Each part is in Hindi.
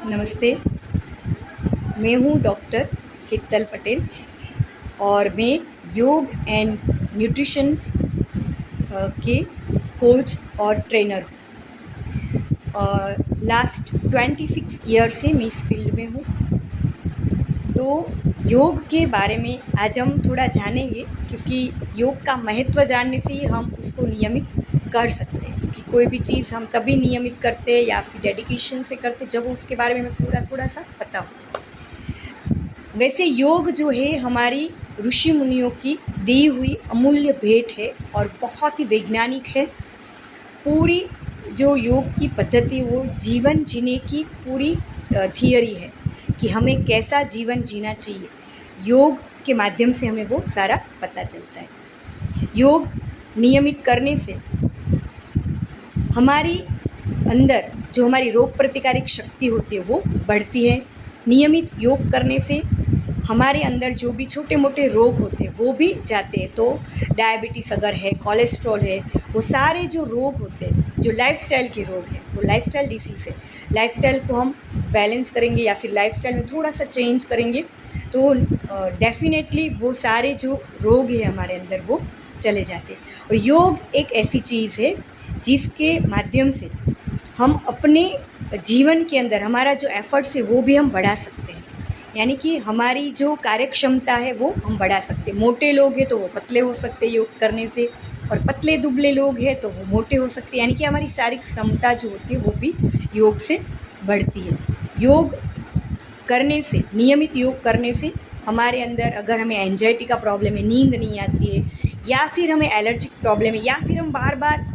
नमस्ते। मैं हूँ डॉक्टर हितल पटेल और मैं योग एंड न्यूट्रिशन के कोच और ट्रेनर हूँ। लास्ट 26 ईयर से मैं इस फील्ड में हूँ। तो योग के बारे में आज हम थोड़ा जानेंगे, क्योंकि योग का महत्व जानने से ही हम उसको नियमित कर सकते हैं। क्योंकि कोई भी चीज़ हम तभी नियमित करते हैं या फिर डेडिकेशन से करते जब उसके बारे में हमें पूरा थोड़ा सा पता हो। वैसे योग जो है हमारी ऋषि मुनियों की दी हुई अमूल्य भेंट है और बहुत ही वैज्ञानिक है। पूरी जो योग की पद्धति वो जीवन जीने की पूरी थियरी है कि हमें कैसा जीवन जीना चाहिए। योग के माध्यम से हमें वो सारा पता चलता है। योग नियमित करने से हमारी अंदर जो हमारी रोग प्रतिकारक शक्ति होती है वो बढ़ती है। नियमित योग करने से हमारे अंदर जो भी छोटे मोटे रोग होते हैं वो भी जाते हैं। तो डायबिटीज़ अगर है, कोलेस्ट्रॉल है, वो सारे जो रोग होते हैं, जो लाइफस्टाइल के रोग हैं, वो लाइफस्टाइल डिसीज़ है। लाइफस्टाइल को हम बैलेंस करेंगे या फिर लाइफस्टाइल में थोड़ा सा चेंज करेंगे तो डेफिनेटली वो सारे जो रोग है हमारे अंदर वो चले जाते हैं। और योग एक ऐसी चीज़ है जिसके माध्यम से हम अपने जीवन के अंदर हमारा जो एफर्ट्स है वो भी हम बढ़ा सकते हैं। यानी कि हमारी जो कार्यक्षमता है वो हम बढ़ा सकते हैं। मोटे लोग हैं तो वो पतले हो सकते हैं योग करने से, और पतले दुबले लोग हैं तो वो मोटे हो सकते हैं। यानी कि हमारी शारीरिक क्षमता जो होती है वो भी योग से बढ़ती है। योग करने से, नियमित योग करने से हमारे अंदर अगर हमें एंजाइटी का प्रॉब्लम है, नींद नहीं आती है, या फिर हमें एलर्जिक प्रॉब्लम है, या फिर हम बार बार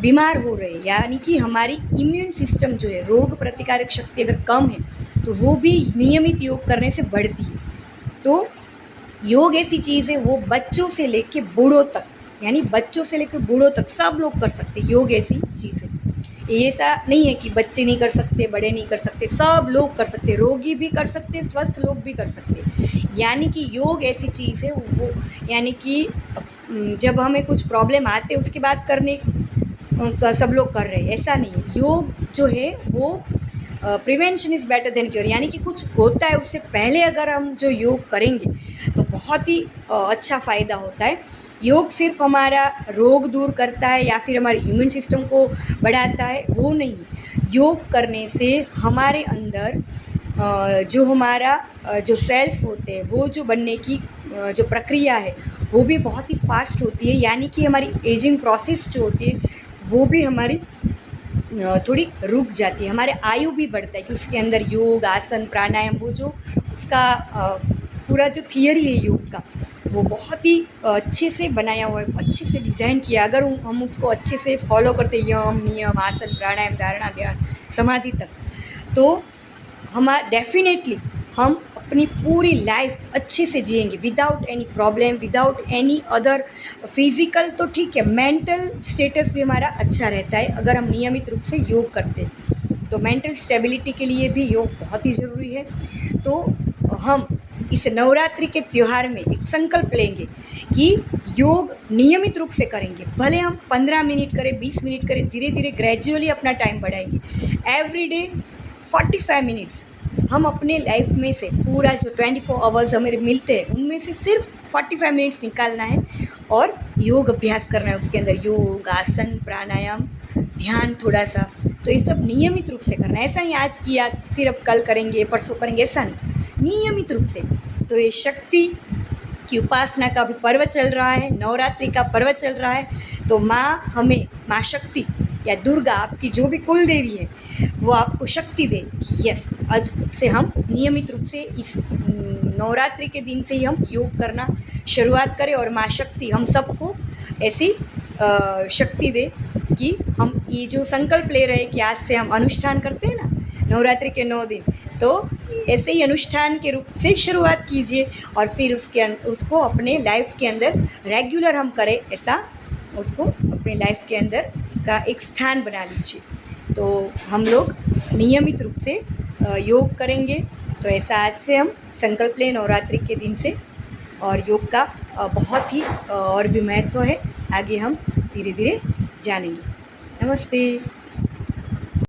बीमार हो रहे हैं, यानी कि हमारी इम्यून सिस्टम जो है, रोग प्रतिकारक शक्ति अगर कम है तो वो भी नियमित योग करने से बढ़ती है। तो योग ऐसी चीज़ है वो बच्चों से लेके बूढ़ों तक, यानी बच्चों से लेकर बूढ़ों तक सब लोग कर सकते हैं। योग ऐसी चीज़ है, ऐसा नहीं है कि बच्चे नहीं कर सकते, बड़े नहीं कर सकते, सब लोग कर सकते, रोगी भी कर सकते, स्वस्थ लोग भी कर सकते। यानी कि योग ऐसी चीज़ है वो, यानी कि जब हमें कुछ प्रॉब्लम आते उसके बाद करने सब लोग कर रहे हैं, ऐसा नहीं है। योग जो है वो prevention is better than cure, यानी कि कुछ होता है उससे पहले अगर हम जो योग करेंगे तो बहुत ही अच्छा फ़ायदा होता है। योग सिर्फ हमारा रोग दूर करता है या फिर हमारे इम्यून सिस्टम को बढ़ाता है, वो नहीं। योग करने से हमारे अंदर जो हमारा जो सेल्स होते हैं वो जो बनने की जो प्रक्रिया है वो भी बहुत ही फास्ट होती है। यानी कि हमारी एजिंग प्रोसेस जो होती है वो भी हमारी थोड़ी रुक जाती है। हमारे आयु भी बढ़ता है कि उसके अंदर योग, आसन, प्राणायाम, वो जो उसका पूरा जो थियरी है योग का वो बहुत ही अच्छे से बनाया हुआ है, अच्छे से डिज़ाइन किया। अगर हम उसको अच्छे से फॉलो करते, यम, नियम, आसन, प्राणायाम, धारणा, ध्यान, समाधि तक, तो डेफिनेटली हम अपनी पूरी लाइफ अच्छे से जिएंगे without any problem, without any other physical. तो ठीक है, मेंटल स्टेटस भी हमारा अच्छा रहता है अगर हम नियमित रूप से योग करते हैं। तो मेंटल स्टेबिलिटी के लिए भी योग बहुत ही ज़रूरी है। तो हम इस नवरात्रि के त्यौहार में एक संकल्प लेंगे कि योग नियमित रूप से करेंगे। भले हम 15 मिनट करें, 20 मिनट करें, धीरे धीरे ग्रेजुअली अपना टाइम बढ़ाएंगे। एवरी डे 45 मिनट्स हम अपने लाइफ में से पूरा जो 24 आवर्स हमें मिलते हैं उनमें से सिर्फ 45 मिनट्स निकालना है और योग अभ्यास करना है। उसके अंदर योग, आसन, प्राणायाम, ध्यान थोड़ा सा, तो ये सब नियमित रूप से करना है। ऐसा नहीं आज किया फिर अब कल करेंगे, परसों करेंगे, ऐसा नहीं, नियमित रूप से। तो ये शक्ति की उपासना का भी पर्व चल रहा है, नवरात्रि का पर्व चल रहा है। तो माँ शक्ति या दुर्गा, आपकी जो भी कुल देवी है, वो आपको शक्ति दे कि यस, आज से हम नियमित रूप से इस नवरात्रि के दिन से ही हम योग करना शुरुआत करें। और माँ शक्ति हम सबको ऐसी शक्ति दे कि हम ये जो संकल्प ले रहे हैं कि आज से हम अनुष्ठान करते हैं ना नवरात्रि के 9 दिन, तो ऐसे ही अनुष्ठान के रूप से शुरुआत कीजिए और फिर उसको अपने लाइफ के अंदर रेगुलर हम करें, ऐसा उसको अपने लाइफ के अंदर उसका एक स्थान बना लीजिए। तो हम लोग नियमित रूप से योग करेंगे। तो ऐसा आज से हम संकल्प लें नवरात्रि के दिन से। और योग का बहुत ही और भी महत्व है, आगे हम धीरे धीरे जानेंगे। नमस्ते।